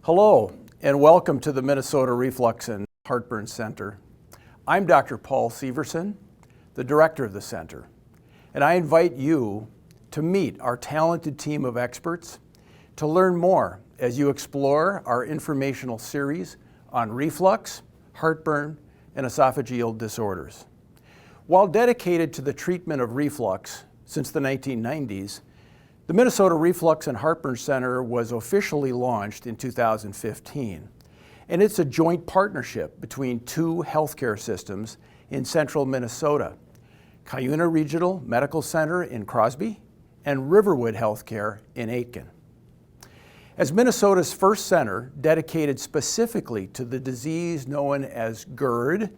Hello, and welcome to the Minnesota Reflux and Heartburn Center. I'm Dr. Paul Severson, the director of the center, and I invite you to meet our talented team of experts to learn more as you explore our informational series on reflux, heartburn, and esophageal disorders. While dedicated to the treatment of reflux since the 1990s, the Minnesota Reflux and Heartburn Center was officially launched in 2015, and it's a joint partnership between two healthcare systems in central Minnesota, Cuyuna Regional Medical Center in Crosby and Riverwood Healthcare in Aitkin. As Minnesota's first center dedicated specifically to the disease known as GERD,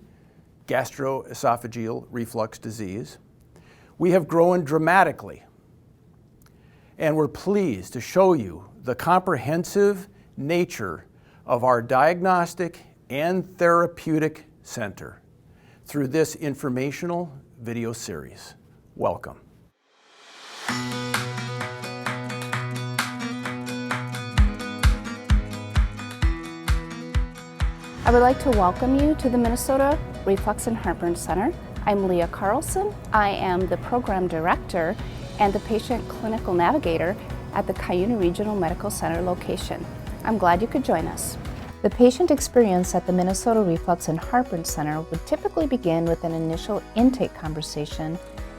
gastroesophageal reflux disease, we have grown dramatically, and we're pleased to show you the comprehensive nature of our diagnostic and therapeutic center through this informational video series. Welcome. I would like to welcome you to the Minnesota Reflux and Heartburn Center. I'm Leah Carlson. I am the program director and the patient clinical navigator at the Cuyuna Regional Medical Center location. I'm glad you could join us. The patient experience at the Minnesota Reflux and Heartburn Center would typically begin with an initial intake conversation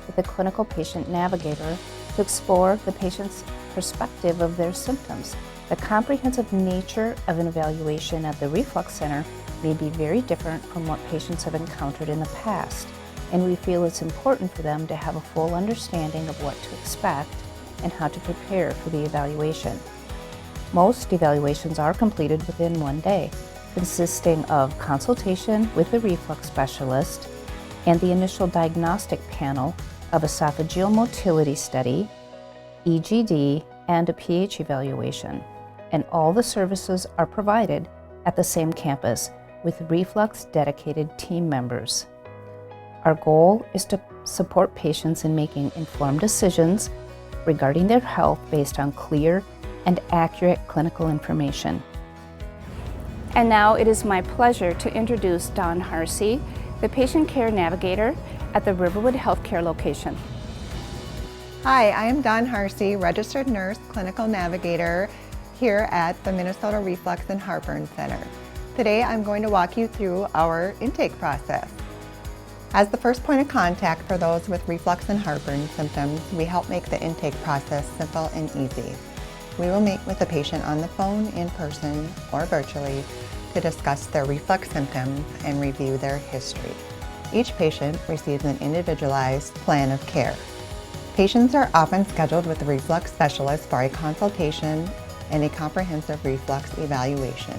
with the clinical patient navigator to explore the patient's perspective of their symptoms. The comprehensive nature of an evaluation at the Reflux Center may be very different from what patients have encountered in the past, and we feel it's important for them to have a full understanding of what to expect and how to prepare for the evaluation. Most evaluations are completed within one day, consisting of consultation with the reflux specialist and the initial diagnostic panel of esophageal motility study, EGD, and a pH evaluation. And all the services are provided at the same campus with reflux dedicated team members. Our goal is to support patients in making informed decisions regarding their health based on clear and accurate clinical information. And now it is my pleasure to introduce Don Harsey, the patient care navigator at the Riverwood Healthcare location. Hi, I am Don Harsey, registered nurse, clinical navigator here at the Minnesota Reflux and Heartburn Center. Today I'm going to walk you through our intake process. As the first point of contact for those with reflux and heartburn symptoms, we help make the intake process simple and easy. We will meet with the patient on the phone, in person, or virtually to discuss their reflux symptoms and review their history. Each patient receives an individualized plan of care. Patients are often scheduled with the reflux specialist for a consultation and a comprehensive reflux evaluation.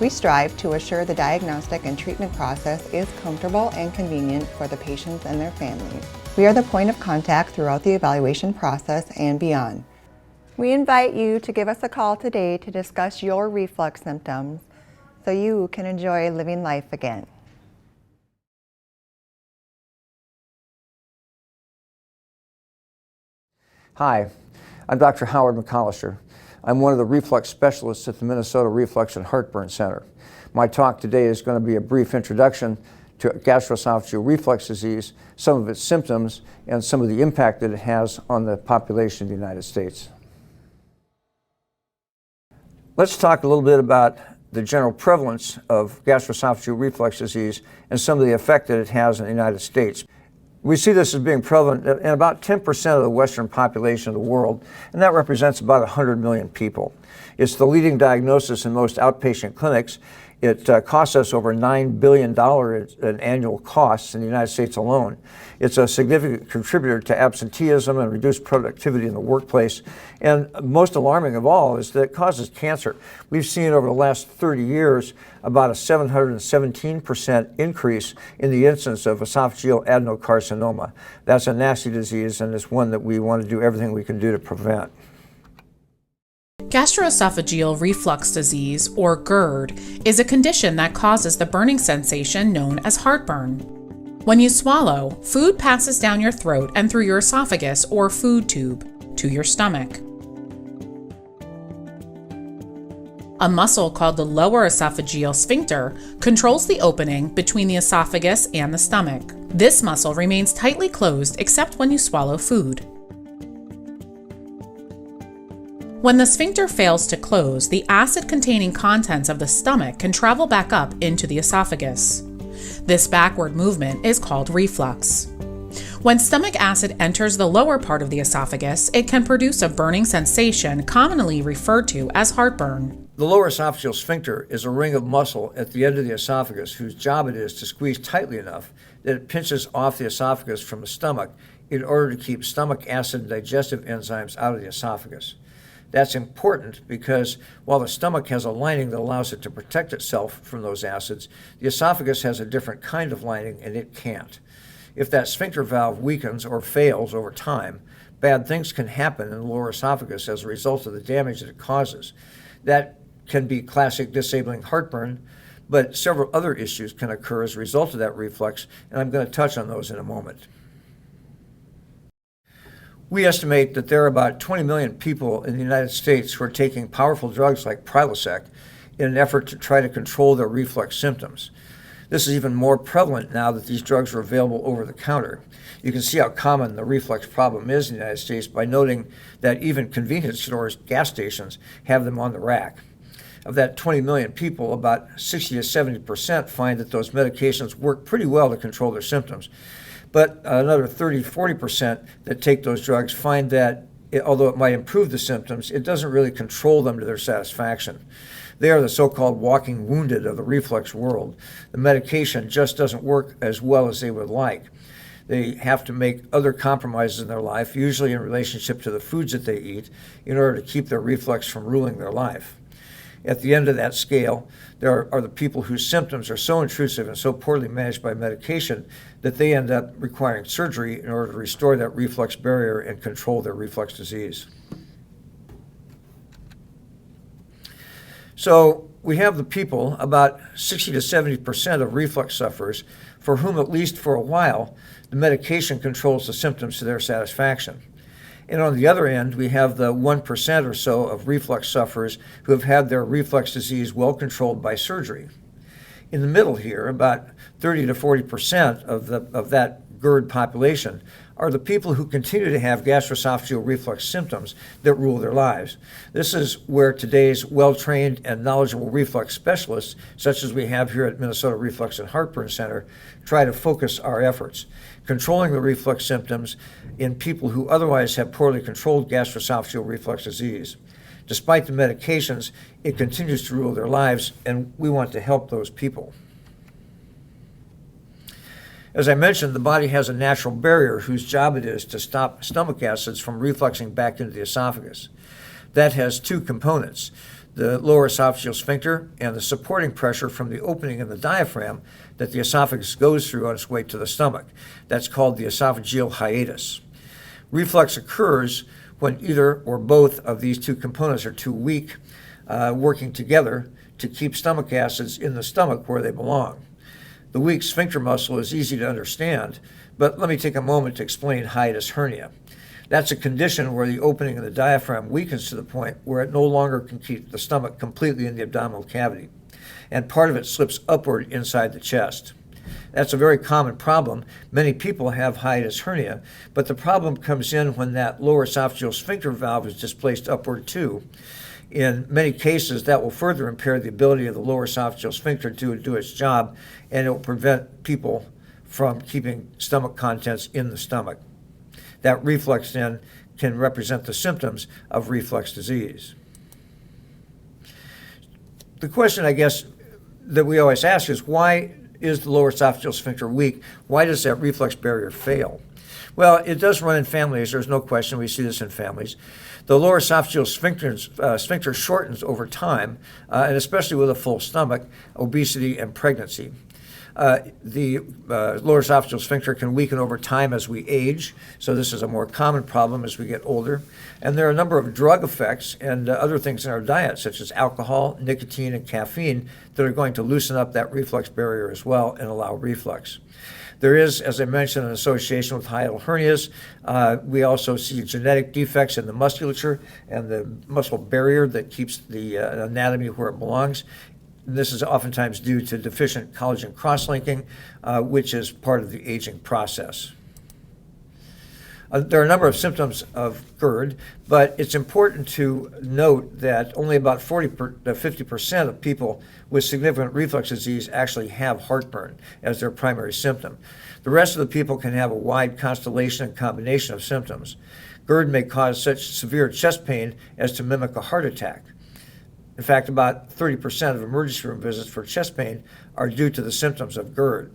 We strive to assure the diagnostic and treatment process is comfortable and convenient for the patients and their families. We are the point of contact throughout the evaluation process and beyond. We invite you to give us a call today to discuss your reflux symptoms so you can enjoy living life again. Hi, I'm Dr. Howard McCollister. I'm one of the reflux specialists at the Minnesota Reflux and Heartburn Center. My talk today is going to be a brief introduction to gastroesophageal reflux disease, some of its symptoms, and some of the impact that it has on the population of the United States. Let's talk a little bit about the general prevalence of gastroesophageal reflux disease and some of the effect that it has in the United States. We see this as being prevalent in about 10% of the Western population of the world, and that represents about 100 million people. It's the leading diagnosis in most outpatient clinics. It costs us over $9 billion in annual costs in the United States alone. It's a significant contributor to absenteeism and reduced productivity in the workplace. And most alarming of all is that it causes cancer. We've seen over the last 30 years about a 717% increase in the incidence of esophageal adenocarcinoma. That's a nasty disease, and it's one that we want to do everything we can do to prevent. Gastroesophageal reflux disease, or GERD, is a condition that causes the burning sensation known as heartburn. When you swallow, food passes down your throat and through your esophagus or food tube to your stomach. A muscle called the lower esophageal sphincter controls the opening between the esophagus and the stomach. This muscle remains tightly closed except when you swallow food. When the sphincter fails to close, the acid-containing contents of the stomach can travel back up into the esophagus. This backward movement is called reflux. When stomach acid enters the lower part of the esophagus, it can produce a burning sensation commonly referred to as heartburn. The lower esophageal sphincter is a ring of muscle at the end of the esophagus whose job it is to squeeze tightly enough that it pinches off the esophagus from the stomach in order to keep stomach acid and digestive enzymes out of the esophagus. That's important because while the stomach has a lining that allows it to protect itself from those acids, the esophagus has a different kind of lining and it can't. If that sphincter valve weakens or fails over time, bad things can happen in the lower esophagus as a result of the damage that it causes. That can be classic disabling heartburn, but several other issues can occur as a result of that reflux, and I'm going to touch on those in a moment. We estimate that there are about 20 million people in the United States who are taking powerful drugs like Prilosec in an effort to try to control their reflux symptoms. This is even more prevalent now that these drugs are available over the counter. You can see how common the reflux problem is in the United States by noting that even convenience stores, gas stations, have them on the rack. Of that 20 million people, about 60 to 70% find that those medications work pretty well to control their symptoms. But another 30 to 40% that take those drugs find that although it might improve the symptoms, it doesn't really control them to their satisfaction. They are the so-called walking wounded of the reflux world. The medication just doesn't work as well as they would like. They have to make other compromises in their life, usually in relationship to the foods that they eat, in order to keep their reflux from ruling their life. At the end of that scale, there are the people whose symptoms are so intrusive and so poorly managed by medication that they end up requiring surgery in order to restore that reflux barrier and control their reflux disease. So we have the people, about 60 to 70% of reflux sufferers, for whom at least for a while, the medication controls the symptoms to their satisfaction. And on the other end, we have the 1% or so of reflux sufferers who have had their reflux disease well controlled by surgery. In the middle here, about 30 to 40% of that GERD population are the people who continue to have gastroesophageal reflux symptoms that rule their lives. This is where today's well-trained and knowledgeable reflux specialists, such as we have here at Minnesota Reflux and Heartburn Center, try to focus our efforts, controlling the reflux symptoms in people who otherwise have poorly controlled gastroesophageal reflux disease. Despite the medications, it continues to rule their lives, and we want to help those people. As I mentioned, the body has a natural barrier whose job it is to stop stomach acids from refluxing back into the esophagus. That has two components, the lower esophageal sphincter and the supporting pressure from the opening in the diaphragm that the esophagus goes through on its way to the stomach. That's called the esophageal hiatus. Reflux occurs when either or both of these two components are too weak, working together to keep stomach acids in the stomach where they belong. The weak sphincter muscle is easy to understand, but let me take a moment to explain hiatus hernia. That's a condition where the opening of the diaphragm weakens to the point where it no longer can keep the stomach completely in the abdominal cavity, and part of it slips upward inside the chest. That's a very common problem. Many people have hiatus hernia, but the problem comes in when that lower esophageal sphincter valve is displaced upward too. In many cases, that will further impair the ability of the lower esophageal sphincter to do its job, and it will prevent people from keeping stomach contents in the stomach. That reflux then can represent the symptoms of reflux disease. The question, I guess, that we always ask is, why is the lower esophageal sphincter weak? Why does that reflux barrier fail? Well, it does run in families. There's no question. We see this in families. The lower esophageal sphincter shortens over time, and especially with a full stomach, obesity, and pregnancy. The lower esophageal sphincter can weaken over time as we age, so this is a more common problem as we get older. And there are a number of drug effects and other things in our diet, such as alcohol, nicotine, and caffeine, that are going to loosen up that reflux barrier as well and allow reflux. There is, as I mentioned, an association with hiatal hernias. We also see genetic defects in the musculature and the muscle barrier that keeps the anatomy where it belongs. This is oftentimes due to deficient collagen cross-linking, which is part of the aging process. There are a number of symptoms of GERD, but it's important to note that only about 40 to 50% of people with significant reflux disease actually have heartburn as their primary symptom. The rest of the people can have a wide constellation and combination of symptoms. GERD may cause such severe chest pain as to mimic a heart attack. In fact, about 30% of emergency room visits for chest pain are due to the symptoms of GERD.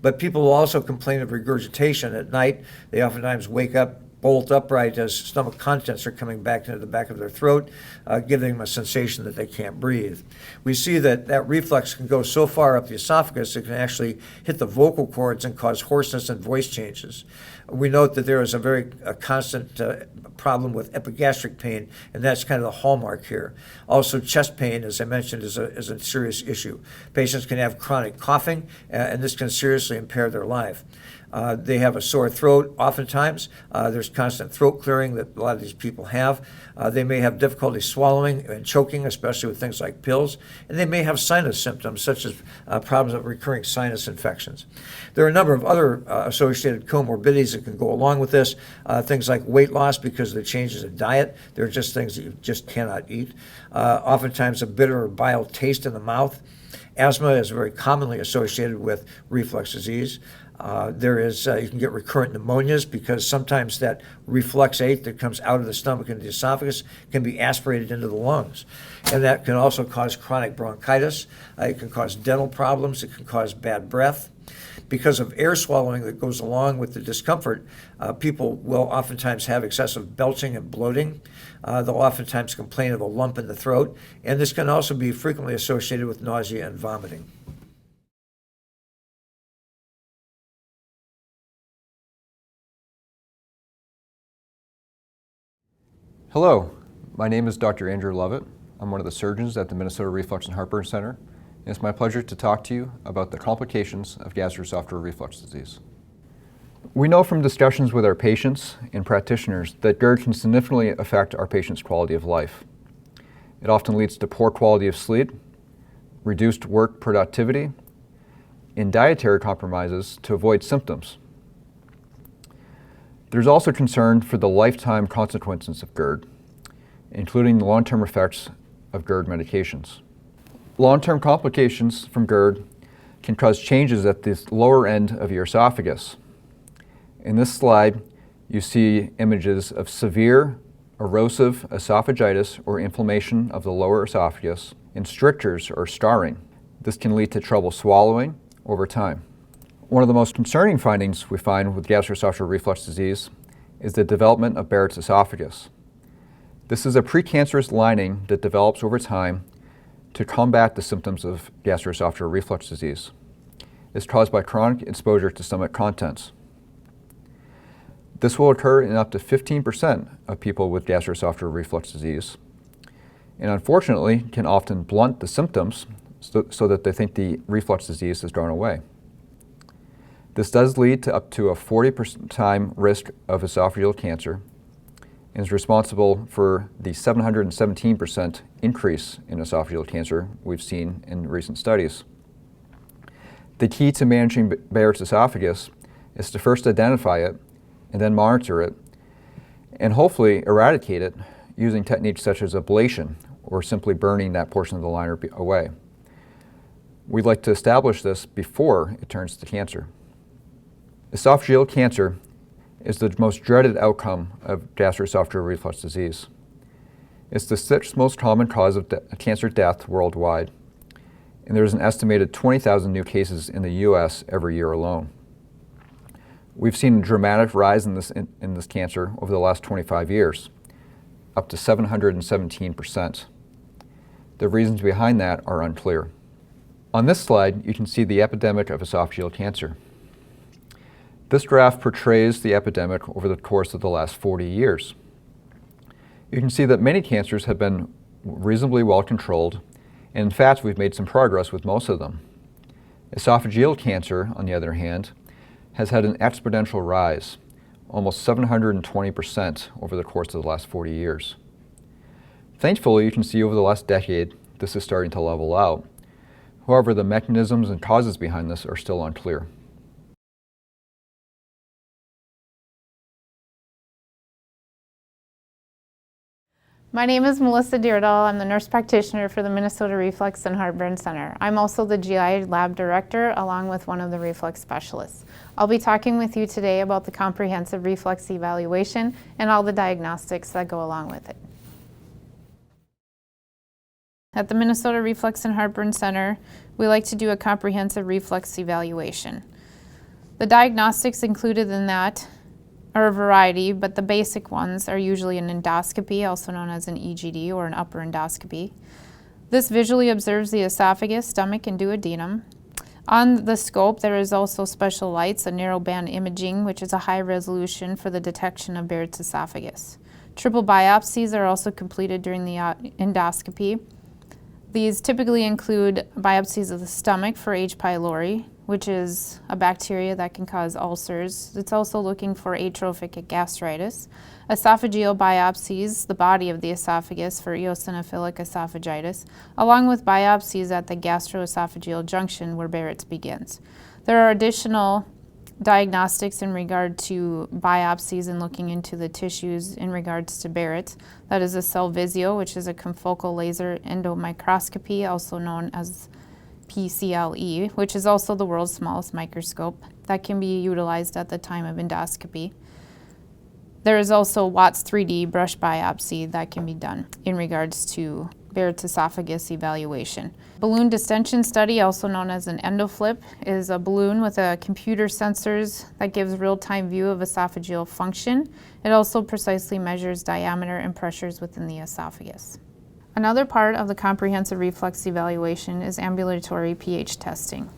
But people will also complain of regurgitation at night. They oftentimes wake up bolt upright as stomach contents are coming back into the back of their throat, giving them a sensation that they can't breathe. We see that reflux can go so far up the esophagus it can actually hit the vocal cords and cause hoarseness and voice changes. We note that there is a constant problem with epigastric pain, and that's kind of the hallmark here. Also, chest pain, as I mentioned, is a serious issue. Patients can have chronic coughing, and this can seriously impair their life. They have a sore throat oftentimes. There's constant throat clearing that a lot of these people have. They may have difficulty swallowing and choking, especially with things like pills. And they may have sinus symptoms, such as problems with recurring sinus infections. There are a number of other associated comorbidities that can go along with this. Things like weight loss because of the changes in diet. They're just things that you just cannot eat. Oftentimes a bitter or bile taste in the mouth. Asthma is very commonly associated with reflux disease. You can get recurrent pneumonias because sometimes that refluxate that comes out of the stomach into the esophagus can be aspirated into the lungs. And that can also cause chronic bronchitis. It can cause dental problems. It can cause bad breath. Because of air swallowing that goes along with the discomfort, people will oftentimes have excessive belching and bloating. They'll oftentimes complain of a lump in the throat. And this can also be frequently associated with nausea and vomiting. Hello, my name is Dr. Andrew Lovett. I'm one of the surgeons at the Minnesota Reflux and Heartburn Center, and it's my pleasure to talk to you about the complications of gastroesophageal reflux disease. We know from discussions with our patients and practitioners that GERD can significantly affect our patients' quality of life. It often leads to poor quality of sleep, reduced work productivity, and dietary compromises to avoid symptoms. There's also concern for the lifetime consequences of GERD, including the long-term effects of GERD medications. Long-term complications from GERD can cause changes at the lower end of your esophagus. In this slide, you see images of severe erosive esophagitis or inflammation of the lower esophagus and strictures or scarring. This can lead to trouble swallowing over time. One of the most concerning findings we find with gastroesophageal reflux disease is the development of Barrett's esophagus. This is a precancerous lining that develops over time to combat the symptoms of gastroesophageal reflux disease. It's caused by chronic exposure to stomach contents. This will occur in up to 15% of people with gastroesophageal reflux disease, and unfortunately can often blunt the symptoms so that they think the reflux disease has gone away. This does lead to up to a 40% time risk of esophageal cancer and is responsible for the 717% increase in esophageal cancer we've seen in recent studies. The key to managing Barrett's esophagus is to first identify it and then monitor it and hopefully eradicate it using techniques such as ablation or simply burning that portion of the liner away. We'd like to establish this before it turns to cancer. Esophageal cancer is the most dreaded outcome of gastroesophageal reflux disease. It's the sixth most common cause of cancer death worldwide, and there's an estimated 20,000 new cases in the U.S. every year alone. We've seen a dramatic rise in this cancer over the last 25 years, up to 717%. The reasons behind that are unclear. On this slide, you can see the epidemic of esophageal cancer. This graph portrays the epidemic over the course of the last 40 years. You can see that many cancers have been reasonably well controlled, and in fact, we've made some progress with most of them. Esophageal cancer, on the other hand, has had an exponential rise, almost 720% over the course of the last 40 years. Thankfully, you can see over the last decade, this is starting to level out. However, the mechanisms and causes behind this are still unclear. My name is Melissa Deardahl. I'm the nurse practitioner for the Minnesota Reflux and Heartburn Center. I'm also the GI lab director along with one of the reflux specialists. I'll be talking with you today about the comprehensive reflux evaluation and all the diagnostics that go along with it. At the Minnesota Reflux and Heartburn Center, we like to do a comprehensive reflux evaluation. The diagnostics included in that are a variety, but the basic ones are usually an endoscopy, also known as an EGD or an upper endoscopy. This visually observes the esophagus, stomach, and duodenum. On the scope, there is also special lights, a narrowband imaging, which is a high resolution for the detection of Barrett's esophagus. Triple biopsies are also completed during the endoscopy. These typically include biopsies of the stomach for H. pylori, which is a bacteria that can cause ulcers. It's also looking for atrophic gastritis. Esophageal biopsies, the body of the esophagus for eosinophilic esophagitis, along with biopsies at the gastroesophageal junction where Barrett's begins. There are additional diagnostics in regard to biopsies and looking into the tissues in regards to Barrett's. That is a Cellvizio, which is a confocal laser endomicroscopy, also known as PCLE, which is also the world's smallest microscope that can be utilized at the time of endoscopy. There is also Watts 3D brush biopsy that can be done in regards to Barrett's esophagus evaluation. Balloon distension study, also known as an endoflip, is a balloon with a computer sensors that gives real-time view of esophageal function. It also precisely measures diameter and pressures within the esophagus. Another part of the comprehensive reflux evaluation is ambulatory pH testing.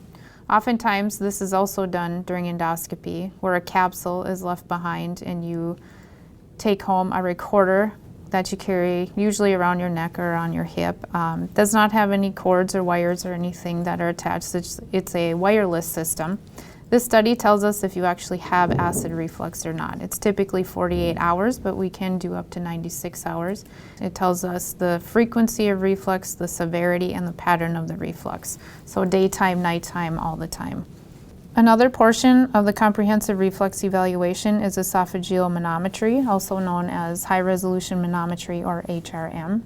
Oftentimes, this is also done during endoscopy, where a capsule is left behind and you take home a recorder that you carry usually around your neck or on your hip. Does not have any cords or wires or anything that are attached. It's a wireless system. This study tells us if you actually have acid reflux or not. It's typically 48 hours, but we can do up to 96 hours. It tells us the frequency of reflux, the severity, and the pattern of the reflux. So daytime, nighttime, all the time. Another portion of the comprehensive reflux evaluation is esophageal manometry, also known as high-resolution manometry or HRM.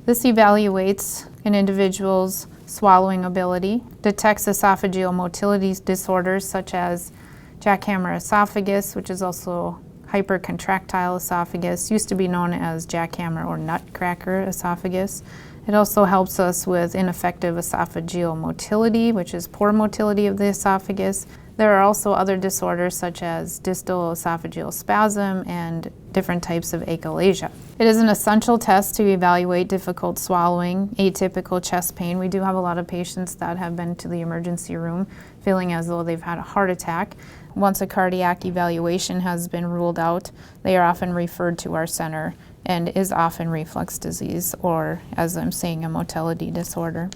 This evaluates an individual's swallowing ability, detects esophageal motility disorders such as jackhammer esophagus, which is also hypercontractile esophagus, used to be known as jackhammer or nutcracker esophagus. It also helps us with ineffective esophageal motility, which is poor motility of the esophagus. There are also other disorders such as distal esophageal spasm and different types of achalasia. It is an essential test to evaluate difficult swallowing, atypical chest pain. We do have a lot of patients that have been to the emergency room feeling as though they've had a heart attack. Once a cardiac evaluation has been ruled out, they are often referred to our center and is often reflux disease or, as I'm saying, a motility disorder.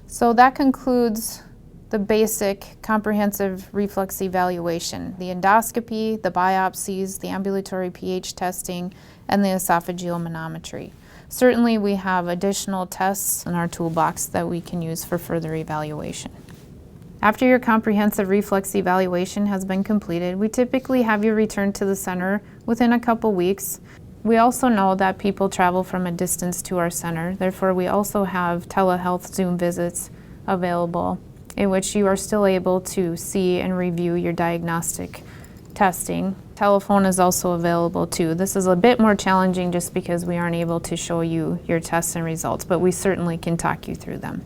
So that concludes the basic comprehensive reflux evaluation, the endoscopy, the biopsies, the ambulatory pH testing, and the esophageal manometry. Certainly we have additional tests in our toolbox that we can use for further evaluation. After your comprehensive reflux evaluation has been completed, we typically have you return to the center within a couple weeks. We also know that people travel from a distance to our center, therefore we also have telehealth Zoom visits available in which you are still able to see and review your diagnostic testing. Telephone is also available too. This is a bit more challenging just because we aren't able to show you your tests and results, but we certainly can talk you through them.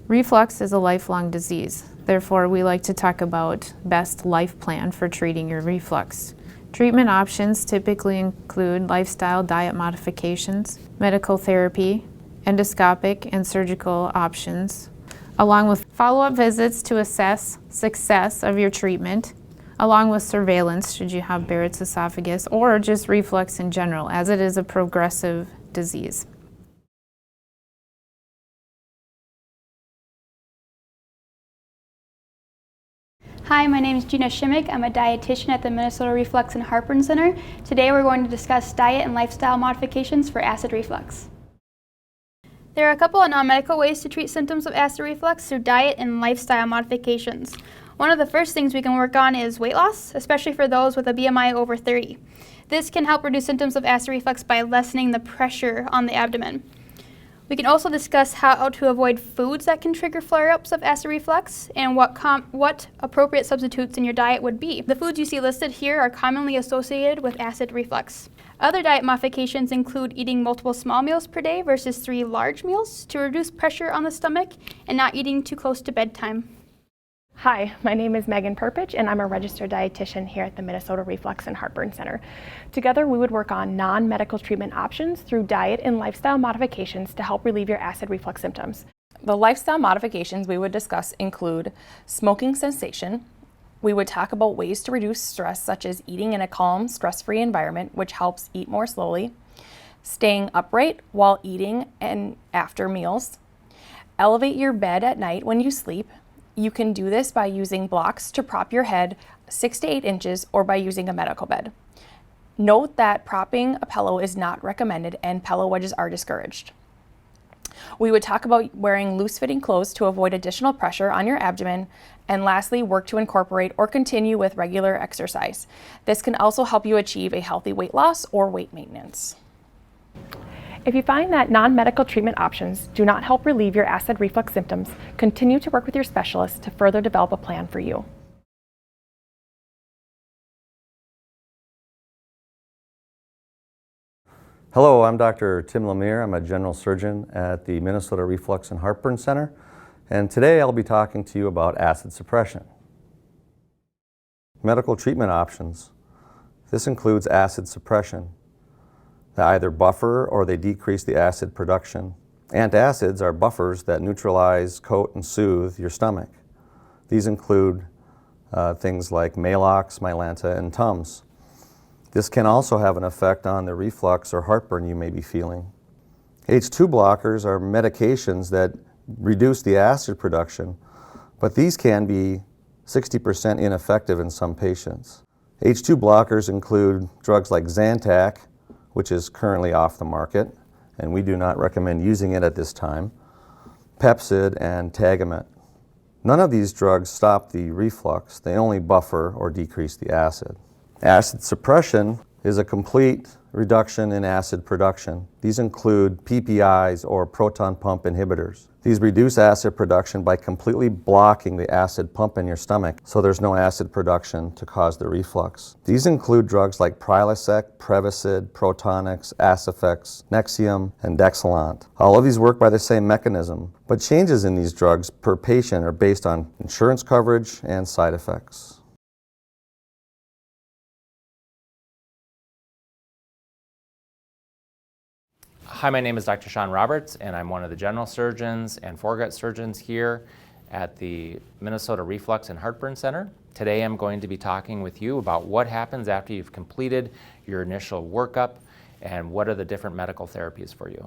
Reflux is a lifelong disease. Therefore, we like to talk about best life plan for treating your reflux. Treatment options typically include lifestyle diet modifications, medical therapy, endoscopic and surgical options, along with follow-up visits to assess success of your treatment, along with surveillance should you have Barrett's esophagus or just reflux in general, as it is a progressive disease. Hi, my name is Gina Shimmick. I'm a dietitian at the Minnesota Reflux and Heartburn Center. Today we're going to discuss diet and lifestyle modifications for acid reflux. There are a couple of non-medical ways to treat symptoms of acid reflux through diet and lifestyle modifications. One of the first things we can work on is weight loss, especially for those with a BMI over 30. This can help reduce symptoms of acid reflux by lessening the pressure on the abdomen. We can also discuss how to avoid foods that can trigger flare-ups of acid reflux and what appropriate substitutes in your diet would be. The foods you see listed here are commonly associated with acid reflux. Other diet modifications include eating multiple small meals per day versus 3 large meals to reduce pressure on the stomach and not eating too close to bedtime. Hi, my name is Megan Perpich and I'm a registered dietitian here at the Minnesota Reflux and Heartburn Center. Together we would work on non-medical treatment options through diet and lifestyle modifications to help relieve your acid reflux symptoms. The lifestyle modifications we would discuss include smoking cessation. We would talk about ways to reduce stress, such as eating in a calm, stress-free environment, which helps eat more slowly, staying upright while eating and after meals, elevate your bed at night when you sleep. You can do this by using blocks to prop your head 6 to 8 inches or by using a medical bed. Note that propping a pillow is not recommended and pillow wedges are discouraged. We would talk about wearing loose-fitting clothes to avoid additional pressure on your abdomen, and lastly, work to incorporate or continue with regular exercise. This can also help you achieve a healthy weight loss or weight maintenance. If you find that non-medical treatment options do not help relieve your acid reflux symptoms, continue to work with your specialist to further develop a plan for you. Hello, I'm Dr. Tim Lemire. I'm a general surgeon at the Minnesota Reflux and Heartburn Center, and today I'll be talking to you about acid suppression. Medical treatment options. This includes acid suppression. They either buffer or they decrease the acid production. Antacids are buffers that neutralize, coat, and soothe your stomach. These include things like Maalox, Mylanta, and Tums. This can also have an effect on the reflux or heartburn you may be feeling. H2 blockers are medications that reduce the acid production, but these can be 60% ineffective in some patients. H2 blockers include drugs like Zantac, which is currently off the market, and we do not recommend using it at this time, Pepcid, and Tagamet. None of these drugs stop the reflux. They only buffer or decrease the acid. Acid suppression is a complete reduction in acid production. These include PPIs or proton pump inhibitors. These reduce acid production by completely blocking the acid pump in your stomach, so there's no acid production to cause the reflux. These include drugs like Prilosec, Prevacid, Protonix, Acifex, Nexium, and Dexilant. All of these work by the same mechanism, but changes in these drugs per patient are based on insurance coverage and side effects. Hi, my name is Dr. Sean Roberts, and I'm one of the general surgeons and foregut surgeons here at the Minnesota Reflux and Heartburn Center. Today I'm going to be talking with you about what happens after you've completed your initial workup and what are the different medical therapies for you.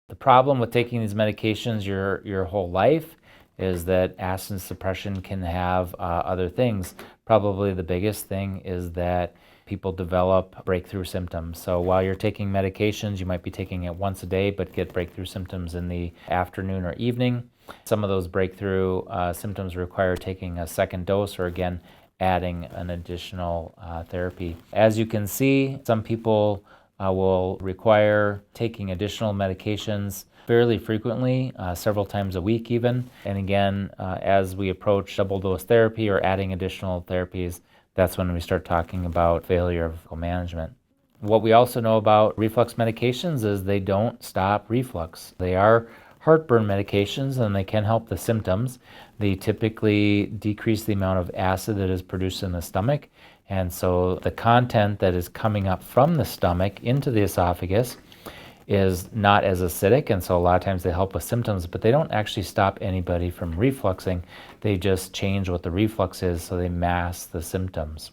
The problem with taking these medications your whole life is that acid suppression can have other things. Probably the biggest thing is that people develop breakthrough symptoms. So while you're taking medications, you might be taking it once a day, but get breakthrough symptoms in the afternoon or evening. Some of those breakthrough symptoms require taking a second dose or again, adding an additional therapy. As you can see, some people will require taking additional medications fairly frequently, several times a week even. And again, as we approach double dose therapy or adding additional therapies, that's when we start talking about failure of management. What we also know about reflux medications is they don't stop reflux. They are heartburn medications and they can help the symptoms. They typically decrease the amount of acid that is produced in the stomach, and so the content that is coming up from the stomach into the esophagus is not as acidic, and so a lot of times they help with symptoms, but they don't actually stop anybody from refluxing. They just change what the reflux is, so they mask the symptoms.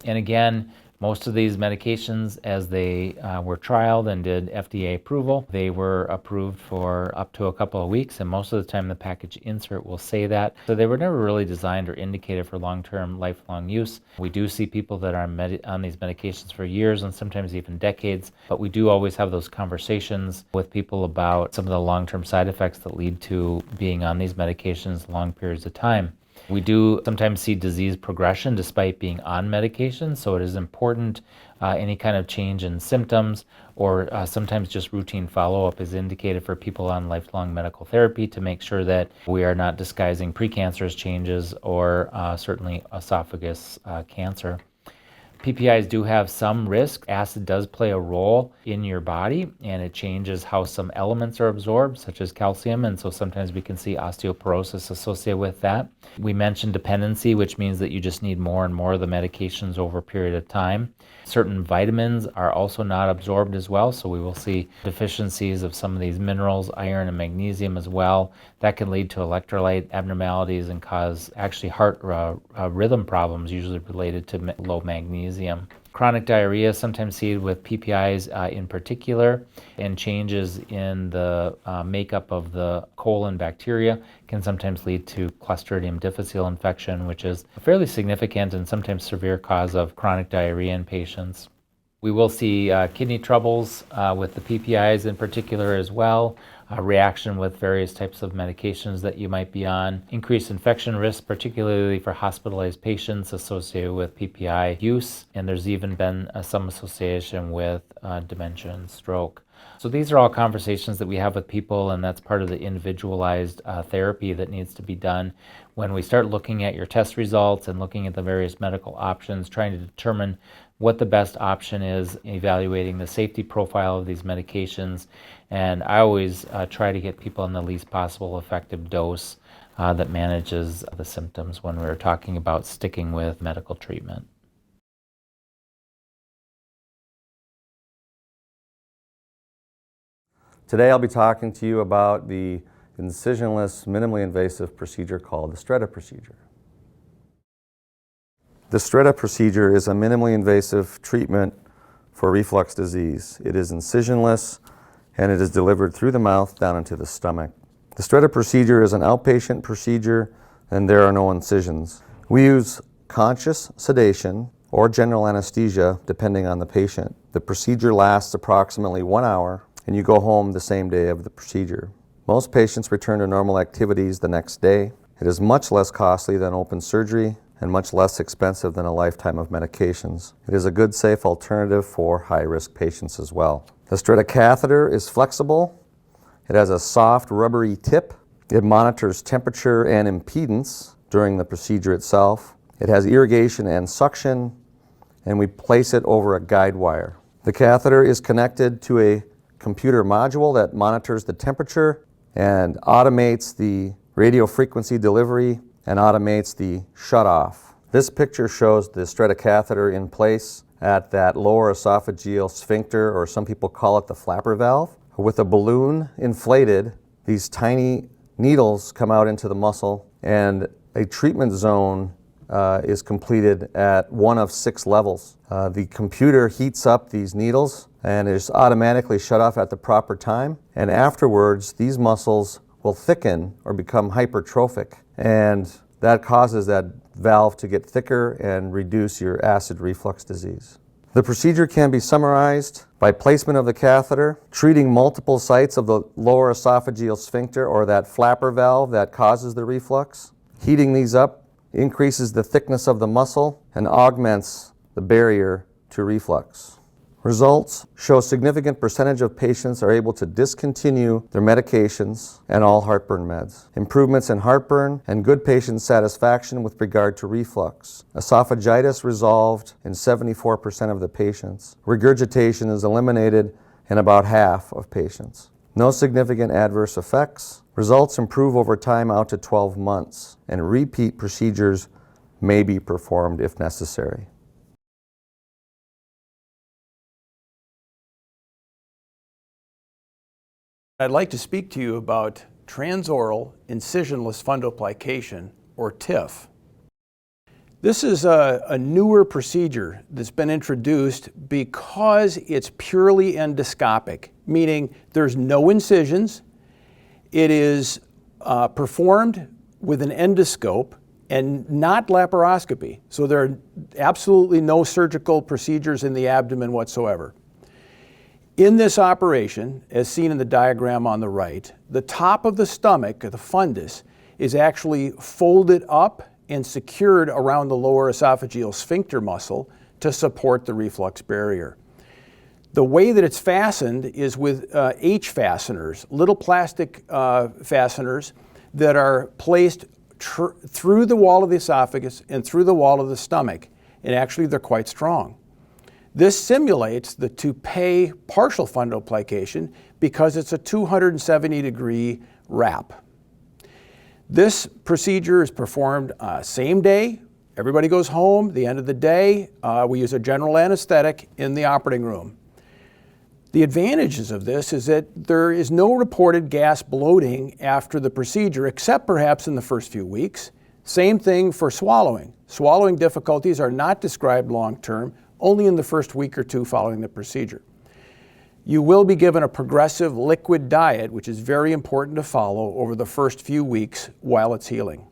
And again, Most of these medications, as they were trialed and did FDA approval, they were approved for up to a couple of weeks, and most of the time the package insert will say that. So they were never really designed or indicated for long-term, lifelong use. We do see people that are on these medications for years and sometimes even decades, but we do always have those conversations with people about some of the long-term side effects that lead to being on these medications long periods of time. We do sometimes see disease progression despite being on medication, so it is important any kind of change in symptoms or sometimes just routine follow-up is indicated for people on lifelong medical therapy to make sure that we are not disguising precancerous changes or certainly esophagus cancer. PPIs do have some risk. Acid does play a role in your body, and it changes how some elements are absorbed, such as calcium, and so sometimes we can see osteoporosis associated with that. We mentioned dependency, which means that you just need more and more of the medications over a period of time. Certain vitamins are also not absorbed as well, so we will see deficiencies of some of these minerals, iron and magnesium as well. That can lead to electrolyte abnormalities and cause actually heart rhythm problems, usually related to low magnesium. Chronic diarrhea, sometimes seen with PPIs in particular, and changes in the makeup of the colon bacteria can sometimes lead to Clostridium difficile infection, which is a fairly significant and sometimes severe cause of chronic diarrhea in patients. We will see kidney troubles with the PPIs in particular as well, reaction with various types of medications that you might be on, increased infection risk, particularly for hospitalized patients associated with PPI use, and there's even been some association with dementia and stroke. So these are all conversations that we have with people, and that's part of the individualized therapy that needs to be done. When we start looking at your test results and looking at the various medical options, trying to determine what the best option is, evaluating the safety profile of these medications, and I always try to get people on the least possible effective dose that manages the symptoms when we're talking about sticking with medical treatment. Today I'll be talking to you about the incisionless, minimally invasive procedure called the Stretta procedure. The Stretta procedure is a minimally invasive treatment for reflux disease. It is incisionless and it is delivered through the mouth down into the stomach. The Stretta procedure is an outpatient procedure and there are no incisions. We use conscious sedation or general anesthesia depending on the patient. The procedure lasts approximately 1 hour and you go home the same day of the procedure. Most patients return to normal activities the next day. It is much less costly than open surgery and much less expensive than a lifetime of medications. It is a good, safe alternative for high-risk patients as well. The Stretta catheter is flexible. It has a soft, rubbery tip. It monitors temperature and impedance during the procedure itself. It has irrigation and suction, and we place it over a guide wire. The catheter is connected to a computer module that monitors the temperature and automates the radio frequency delivery and automates the shutoff. This picture shows the Stretta catheter in place at that lower esophageal sphincter, or some people call it the flapper valve. With a balloon inflated, these tiny needles come out into the muscle, and a treatment zone is completed at 1 of 6 levels. The computer heats up these needles and is automatically shut off at the proper time, and afterwards these muscles will thicken or become hypertrophic, and that causes that valve to get thicker and reduce your acid reflux disease. The procedure can be summarized by placement of the catheter, treating multiple sites of the lower esophageal sphincter or that flapper valve that causes the reflux. Heating these up increases the thickness of the muscle and augments the barrier to reflux. Results show significant percentage of patients are able to discontinue their medications and all heartburn meds. Improvements in heartburn and good patient satisfaction with regard to reflux. Esophagitis resolved in 74% of the patients. Regurgitation is eliminated in about half of patients. No significant adverse effects. Results improve over time out to 12 months, and repeat procedures may be performed if necessary. I'd like to speak to you about transoral incisionless fundoplication, or TIF. This is a newer procedure that's been introduced because it's purely endoscopic, meaning there's no incisions. It is performed with an endoscope and not laparoscopy. So there are absolutely no surgical procedures in the abdomen whatsoever. In this operation, as seen in the diagram on the right, the top of the stomach, the fundus, is actually folded up and secured around the lower esophageal sphincter muscle to support the reflux barrier. The way that it's fastened is with H fasteners, little plastic fasteners that are placed through the wall of the esophagus and through the wall of the stomach, and actually they're quite strong. This simulates the toupee partial fundoplication because it's a 270-degree wrap. This procedure is performed same day. Everybody goes home. The end of the day, we use a general anesthetic in the operating room. The advantages of this is that there is no reported gas bloating after the procedure, except perhaps in the first few weeks. Same thing for swallowing. Swallowing difficulties are not described long-term, only in the first week or two following the procedure. You will be given a progressive liquid diet, which is very important to follow over the first few weeks while it's healing.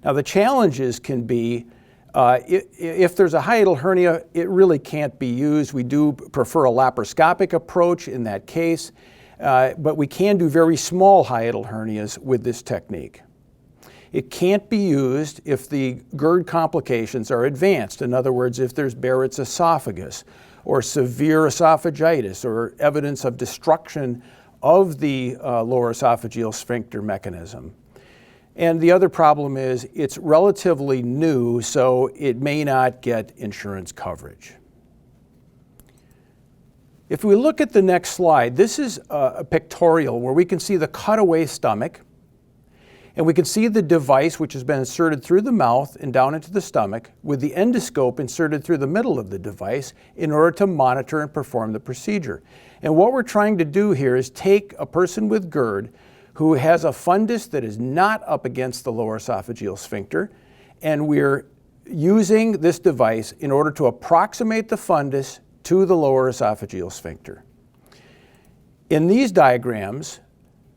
Now, the challenges can be, if there's a hiatal hernia, it really can't be used. We do prefer a laparoscopic approach in that case, but we can do very small hiatal hernias with this technique. It can't be used if the GERD complications are advanced. In other words, if there's Barrett's esophagus or severe esophagitis or evidence of destruction of the lower esophageal sphincter mechanism. And the other problem is it's relatively new, so it may not get insurance coverage. If we look at the next slide, this is a pictorial where we can see the cutaway stomach, and we can see the device which has been inserted through the mouth and down into the stomach with the endoscope inserted through the middle of the device in order to monitor and perform the procedure. And what we're trying to do here is take a person with GERD who has a fundus that is not up against the lower esophageal sphincter, and we're using this device in order to approximate the fundus to the lower esophageal sphincter. In these diagrams,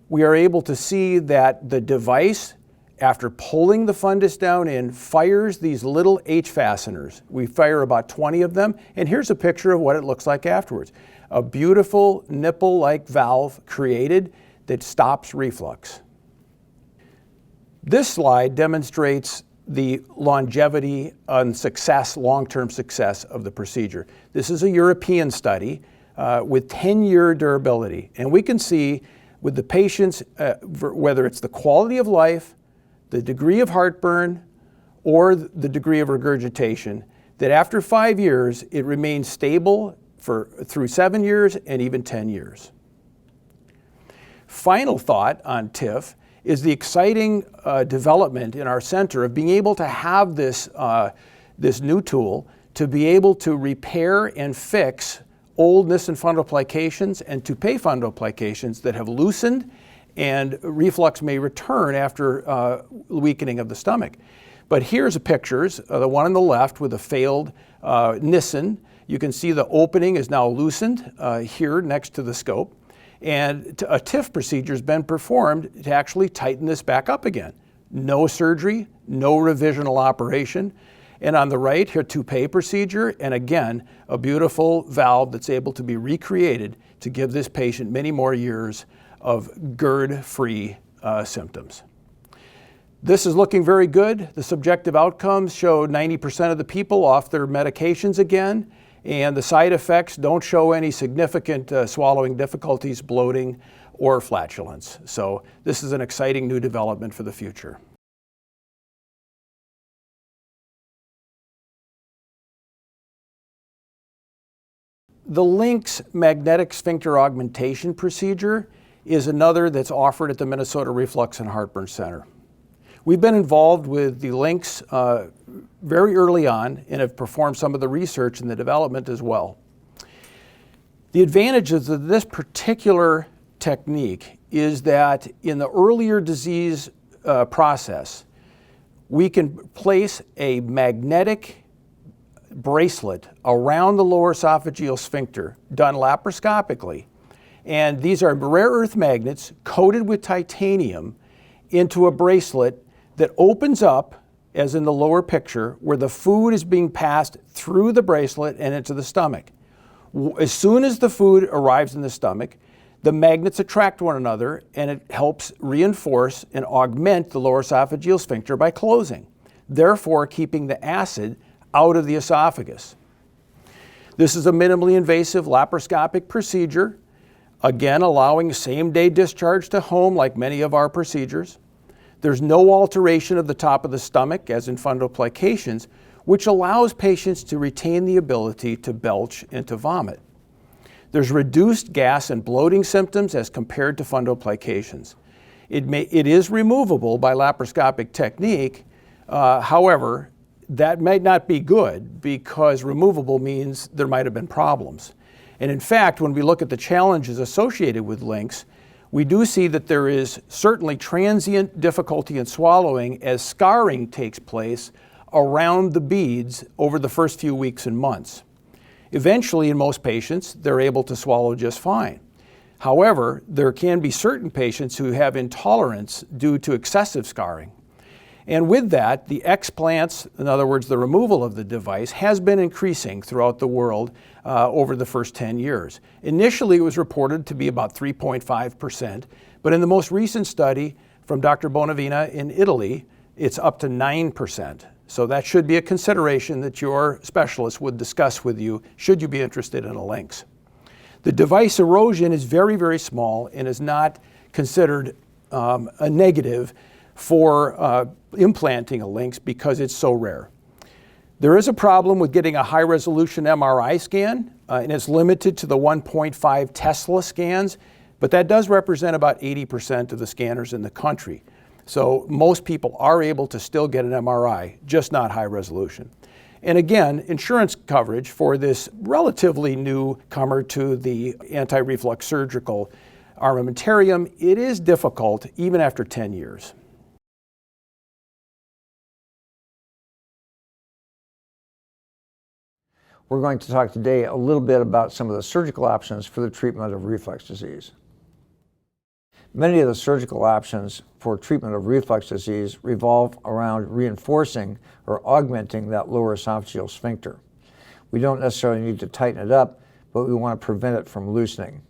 we are able to see that the device, after pulling the fundus down in, fires these little H fasteners. We fire about 20 of them, and here's a picture of what it looks like afterwards. A beautiful nipple-like valve created that stops reflux. This slide demonstrates the longevity and success, long-term success of the procedure. This is a European study with 10-year durability, and we can see with the patients, whether it's the quality of life, the degree of heartburn, or the degree of regurgitation, that after 5 years, it remains stable through 7 years and even 10 years. Final thought on TIF is the exciting development in our center of being able to have this new tool to be able to repair and fix old Nissen fundoplications and toupee fundoplications that have loosened, and reflux may return after weakening of the stomach. But here's pictures, the one on the left with a failed Nissen. You can see the opening is now loosened here next to the scope. And a TIF procedure has been performed to actually tighten this back up again. No surgery, no revisional operation. And on the right, here, toupee procedure, and again, a beautiful valve that's able to be recreated to give this patient many more years of GERD-free symptoms. This is looking very good. The subjective outcomes show 90% of the people off their medications again, and the side effects don't show any significant swallowing difficulties, bloating, or flatulence. So this is an exciting new development for the future. The LINX magnetic sphincter augmentation procedure is another that's offered at the Minnesota Reflux and Heartburn Center. We've been involved with the LINX very early on and have performed some of the research and the development as well. The advantages of this particular technique is that in the earlier disease process, we can place a magnetic bracelet around the lower esophageal sphincter, done laparoscopically. And these are rare earth magnets coated with titanium into a bracelet that opens up, as in the lower picture, where the food is being passed through the bracelet and into the stomach. As soon as the food arrives in the stomach, the magnets attract one another, and it helps reinforce and augment the lower esophageal sphincter by closing, therefore keeping the acid out of the esophagus. This is a minimally invasive laparoscopic procedure, again allowing same-day discharge to home like many of our procedures. There's no alteration of the top of the stomach, as in fundoplications, which allows patients to retain the ability to belch and to vomit. There's reduced gas and bloating symptoms as compared to fundoplications. It is removable by laparoscopic technique, however, that might not be good because removable means there might have been problems. And in fact, when we look at the challenges associated with LINX, we do see that there is certainly transient difficulty in swallowing as scarring takes place around the beads over the first few weeks and months. Eventually, in most patients, they're able to swallow just fine. However, there can be certain patients who have intolerance due to excessive scarring. And with that, the explants, in other words, the removal of the device, has been increasing throughout the world over the first 10 years. Initially, it was reported to be about 3.5%, but in the most recent study from Dr. Bonavina in Italy, it's up to 9%. So that should be a consideration that your specialist would discuss with you should you be interested in a LINX. The device erosion is very, very small and is not considered a negative for implanting a LINX because it's so rare. There is a problem with getting a high-resolution MRI scan, and it's limited to the 1.5 Tesla scans, but that does represent about 80% of the scanners in the country. So most people are able to still get an MRI, just not high resolution. And again, insurance coverage for this relatively newcomer to the anti-reflux surgical armamentarium, it is difficult even after 10 years. We're going to talk today a little bit about some of the surgical options for the treatment of reflux disease. Many of the surgical options for treatment of reflux disease revolve around reinforcing or augmenting that lower esophageal sphincter. We don't necessarily need to tighten it up, but we want to prevent it from loosening.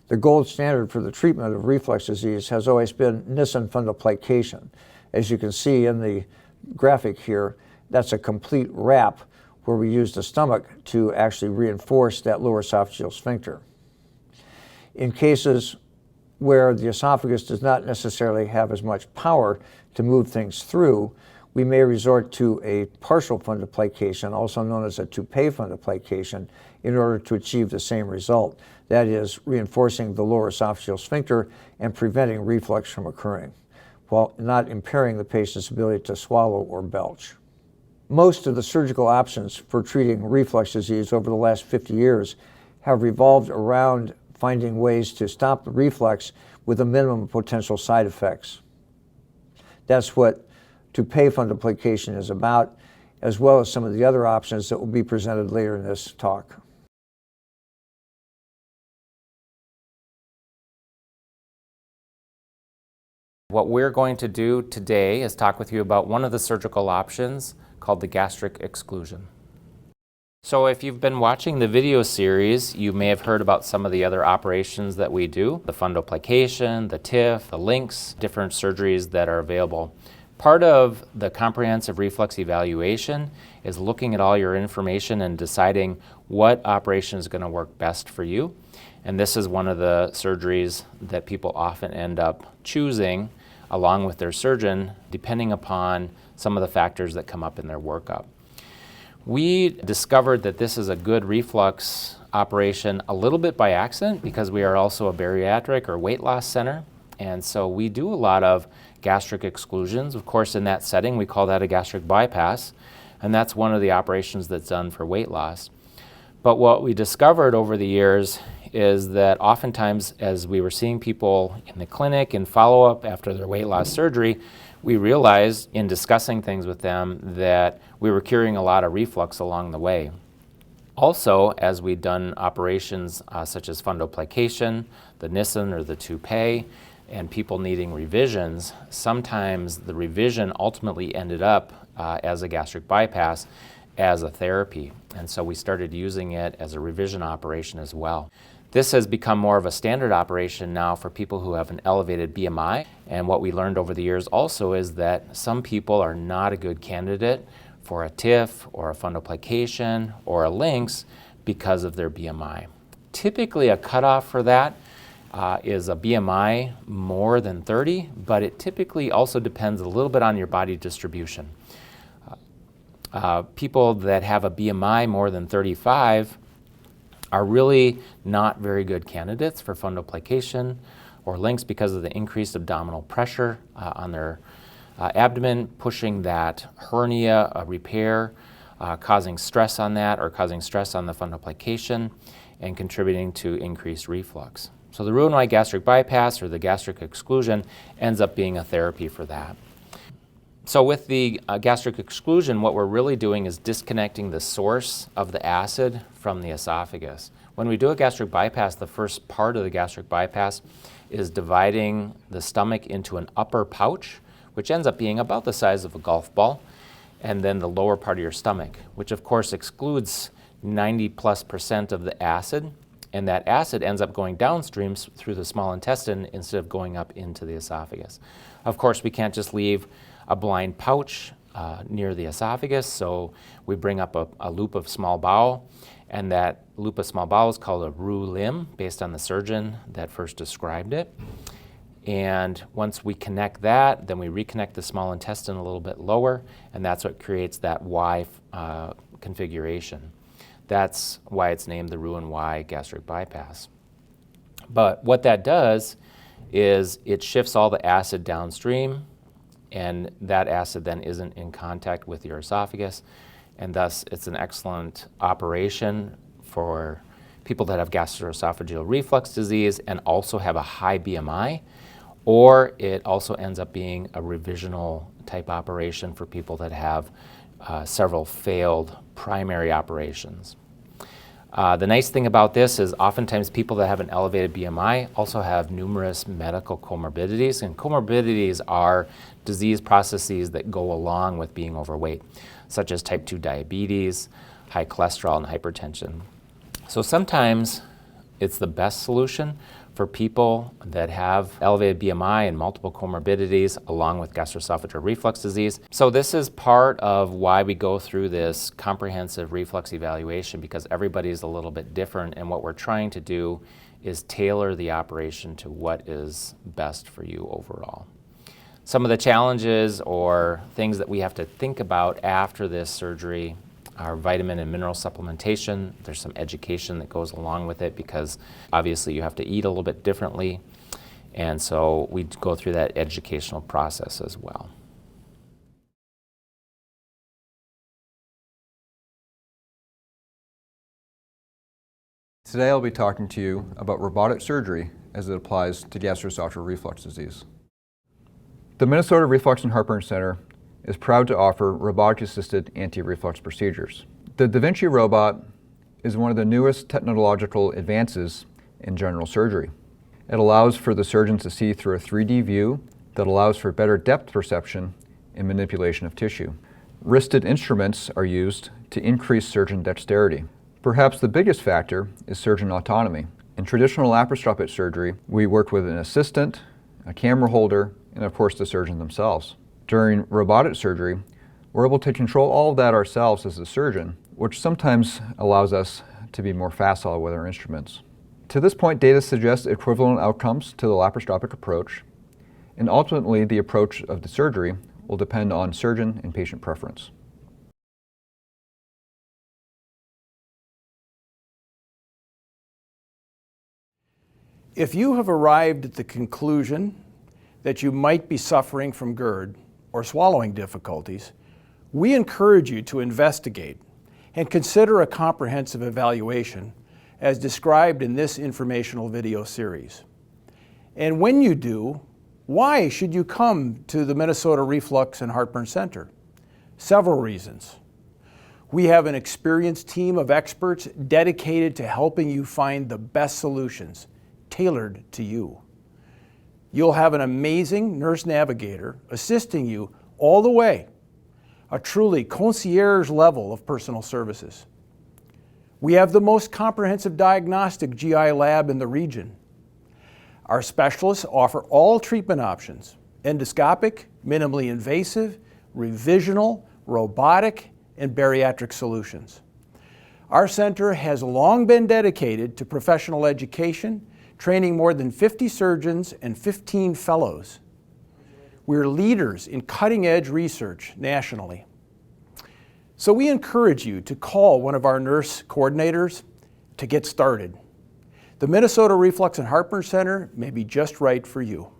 The gold standard for the treatment of reflux disease has always been Nissen fundoplication. As you can see in the graphic here, that's a complete wrap where we use the stomach to actually reinforce that lower esophageal sphincter. In cases where the esophagus does not necessarily have as much power to move things through, we may resort to a partial fundoplication, also known as a toupee fundoplication, in order to achieve the same result. That is, reinforcing the lower esophageal sphincter and preventing reflux from occurring, while not impairing the patient's ability to swallow or belch. Most of the surgical options for treating reflux disease over the last 50 years have revolved around finding ways to stop the reflux with a minimum of potential side effects. That's what toupee fundoplication is about, as well as some of the other options that will be presented later in this talk. What we're going to do today is talk with you about one of the surgical options called the gastric exclusion. So if you've been watching the video series, you may have heard about some of the other operations that we do, the fundoplication, the TIF, the LINX, different surgeries that are available. Part of the comprehensive reflux evaluation is looking at all your information and deciding what operation is going to work best for you. And this is one of the surgeries that people often end up choosing along with their surgeon, depending upon some of the factors that come up in their workup. We discovered that this is a good reflux operation a little bit by accident because we are also a bariatric or weight loss center. And so we do a lot of gastric exclusions. Of course, in that setting, we call that a gastric bypass. And that's one of the operations that's done for weight loss. But what we discovered over the years is that oftentimes as we were seeing people in the clinic in follow-up after their weight loss surgery, we realized in discussing things with them that we were curing a lot of reflux along the way. Also, as we'd done operations such as fundoplication, the Nissen or the toupee, and people needing revisions, sometimes the revision ultimately ended up as a gastric bypass as a therapy. And so we started using it as a revision operation as well. This has become more of a standard operation now for people who have an elevated BMI. And what we learned over the years also is that some people are not a good candidate for a TIF or a fundoplication or a LINX because of their BMI. Typically a cutoff for that is a BMI more than 30, but it typically also depends a little bit on your body distribution. People that have a BMI more than 35 are really not very good candidates for fundoplication or LINX because of the increased abdominal pressure on their abdomen, pushing that hernia repair, causing stress on that or causing stress on the fundoplication and contributing to increased reflux. So the Roux-en-Y gastric bypass or the gastric exclusion ends up being a therapy for that. So with the gastric exclusion, what we're really doing is disconnecting the source of the acid from the esophagus. When we do a gastric bypass, the first part of the gastric bypass is dividing the stomach into an upper pouch, which ends up being about the size of a golf ball, and then the lower part of your stomach, which of course excludes 90+% of the acid, and that acid ends up going downstream through the small intestine instead of going up into the esophagus. Of course, we can't just leave a blind pouch near the esophagus, so we bring up a loop of small bowel, and that loop of small bowel is called a Roux limb, based on the surgeon that first described it. And once we connect that, then we reconnect the small intestine a little bit lower, and that's what creates that Y configuration. That's why it's named the Roux-en-Y gastric bypass. But what that does is it shifts all the acid downstream, and that acid then isn't in contact with your esophagus, and thus it's an excellent operation for people that have gastroesophageal reflux disease and also have a high BMI, or it also ends up being a revisional type operation for people that have several failed primary operations. The nice thing about this is oftentimes people that have an elevated BMI also have numerous medical comorbidities, and comorbidities are disease processes that go along with being overweight, such as type 2 diabetes, high cholesterol, and hypertension. So sometimes it's the best solution for people that have elevated BMI and multiple comorbidities along with gastroesophageal reflux disease. So this is part of why we go through this comprehensive reflux evaluation, because everybody's a little bit different, and what we're trying to do is tailor the operation to what is best for you overall. Some of the challenges or things that we have to think about after this surgery are vitamin and mineral supplementation. There's some education that goes along with it because obviously you have to eat a little bit differently, and so we go through that educational process as well. Today I'll be talking to you about robotic surgery as it applies to gastroesophageal reflux disease. The Minnesota Reflux and Heartburn Center is proud to offer robotic-assisted anti-reflux procedures. The Da Vinci robot is one of the newest technological advances in general surgery. It allows for the surgeon to see through a 3D view that allows for better depth perception and manipulation of tissue. Wristed instruments are used to increase surgeon dexterity. Perhaps the biggest factor is surgeon autonomy. In traditional laparoscopic surgery, we work with an assistant, a camera holder, and of course the surgeon themselves. During robotic surgery, we're able to control all of that ourselves as a surgeon, which sometimes allows us to be more facile with our instruments. To this point, data suggests equivalent outcomes to the laparoscopic approach, and ultimately the approach of the surgery will depend on surgeon and patient preference. If you have arrived at the conclusion that you might be suffering from GERD or swallowing difficulties, we encourage you to investigate and consider a comprehensive evaluation as described in this informational video series. And when you do, why should you come to the Minnesota Reflux and Heartburn Center? Several reasons. We have an experienced team of experts dedicated to helping you find the best solutions tailored to you. You'll have an amazing nurse navigator assisting you all the way, a truly concierge level of personal services. We have the most comprehensive diagnostic GI lab in the region. Our specialists offer all treatment options: endoscopic, minimally invasive, revisional, robotic, and bariatric solutions. Our center has long been dedicated to professional education, training more than 50 surgeons and 15 fellows. We're leaders in cutting-edge research nationally. So we encourage you to call one of our nurse coordinators to get started. The Minnesota Reflux and Heartburn Center may be just right for you.